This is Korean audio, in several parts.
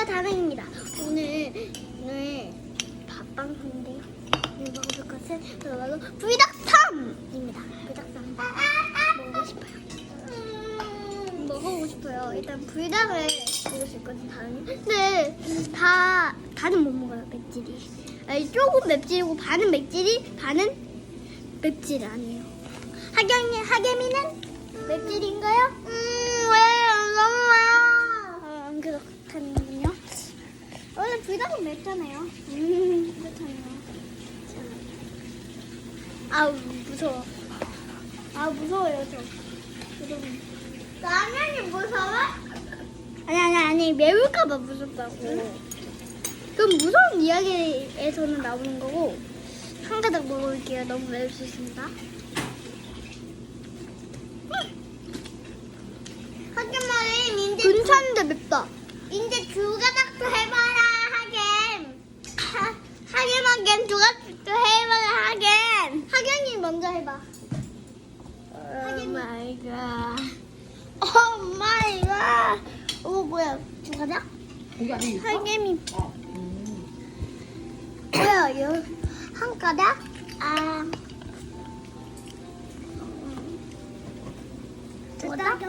안녕하세요, 다명입니다. 오늘 밥방송인데요. 오늘 먹을 것은 바로 불닭쌈입니다. 불닭쌈 먹어보고 싶어요. 일단 불닭을 먹을 수 있거든요, 다은이. 근데 다는 못 먹어요, 맵찔이. 아니, 조금 맵찔이고 반은 맵찔이, 반은 맵찔 아니에요. 하겸이는 맵찔인가요? 왜 너무 매워? 안 그렇다는군요. 원래 불닭은 맵잖아요. 그렇잖아요. 아우 무서워. 아 무서워요 저. 여러분. 라면이 무서워? 아니 매울까봐 무섭다고. 그럼 무서운 이야기에서는 나오는 거고. 한 가닥 먹어볼게요. 너무 매울 수 있습니다. 하겸아, 민재 괜찮은데 맵다. 민재 두 가닥도 해봐라 하겸 두 가닥도 해봐라 하겸. 하겸이 먼저 해봐. 오 마이 갓. 오 마이 갓. 오 뭐야 두 가닥? 거기 안에 있어? 하겸이. 뭐야 이거 한 가닥? 두 가닥?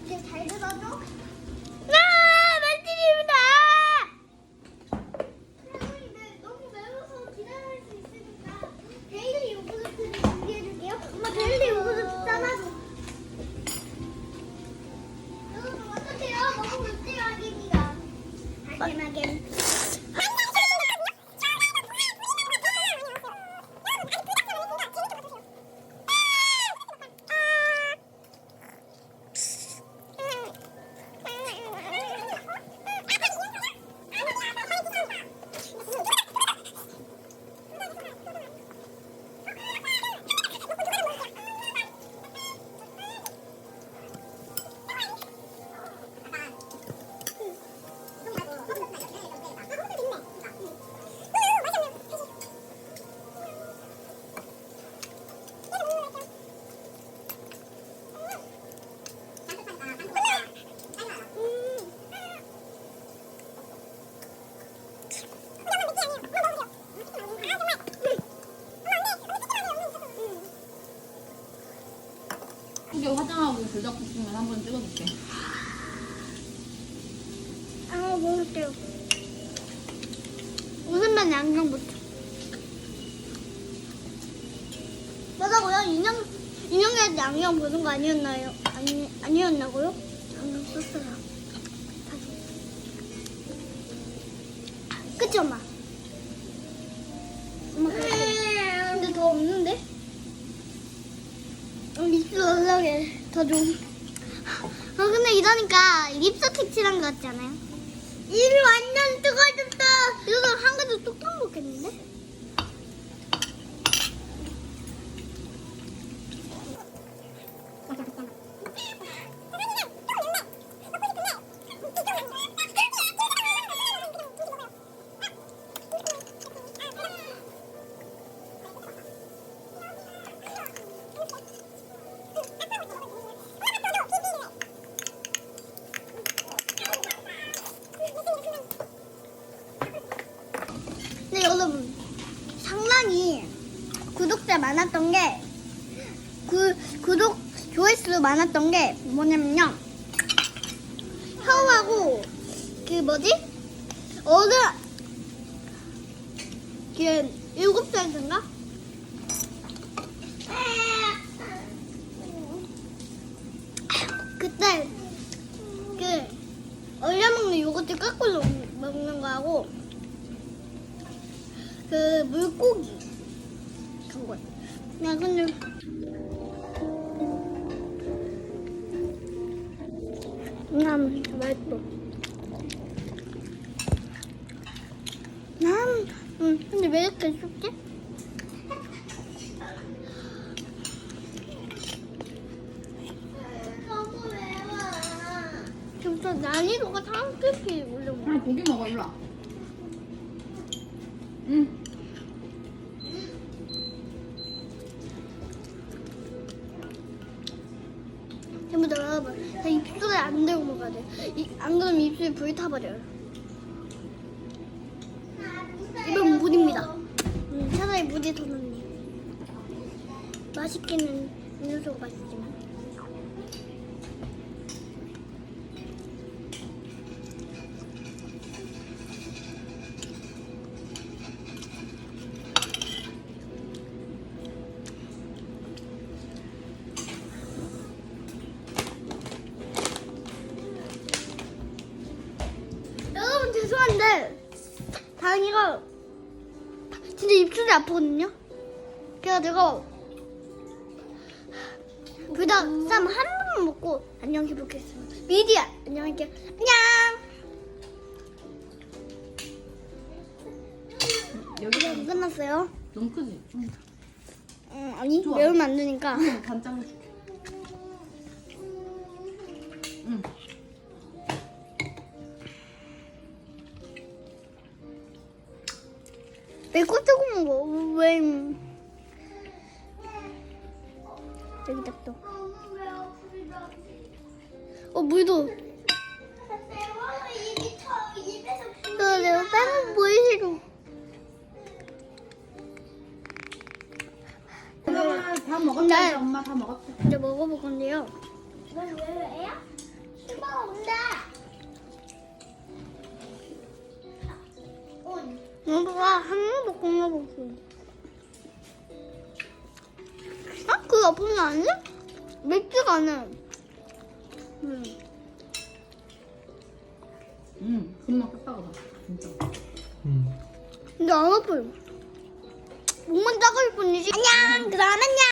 이제 잘 들어줘. 맛집입니다. 너무 매워서 기다릴 수 있으니까 데일리 요구르트를 준비해줄게요. 엄마 데일리 요구르트 싸놔줘. 여러분 어떡해요? 너무 맵지요 하김이가. 하김. 이게 화장하고 불닭볶음면 한번 찍어줄게. 먹을게요. 웃으면 양념부터. 맞아고요. 인형한테 양념 보는 거 아니었나요? 아니었나고요? 양념 썼어요. 그치 엄마? 엄마 근데 더 없는데? 립스 올라게 더 좀. 근데 이러니까 립스틱 칠한 거 같지 않아요? 입이 완전 뜨거워졌다. 이거 한 가지 뚝뚝 먹겠는데? 근데 여러분 상당히 구독자 많았던 게 구독 조회수 많았던 게 뭐냐면요, 혀하고 그 뭐지 어른 그 7살인가 그때 그 얼려 먹는 요거트 거꾸로 먹는 거하고 그 물고기 그거. 야 근데 맛있어. 근데 왜 이렇게 쉽지? 너무 매워. 진짜 난이도가 상급히 올라오네. 그냥 고기 먹어, 일로 와. 응. 전부 다 입술에 안 대고 먹어야 돼. 안 그러면 입술이 불타버려요. 물입니다. 차라리 물이 더 낫네. 맛있기는 음료수가 맛있지만. 여러분 죄송한데 다행이가 진짜 입술이 아프거든요. 그래가지고 불닭 쌈 한 번만 먹고 안녕히 보겠습니다. 미디야 안녕할게요. 안녕. 여기가 이제 끝났어요. 너무 크지? 아니 좋아. 매우면 안 되니까. 반 잘라줄게. 응. 맵고 뜨거운 거 왜? 여기다 또. 물도. 내가 빼면 보이시죠? 다 먹었다. 이제 엄마 다 먹었어. 이제 먹어볼 건데요. 왜야? 수박 온다. 엄마가 한 번도 공여봤어. 아? 그거 나쁘면 안 돼? 맵지가 않아. 금방 깎아가. 진짜. 근데 안 아파요. 목만 따가울 뿐이지. 안녕. 그럼 안녕.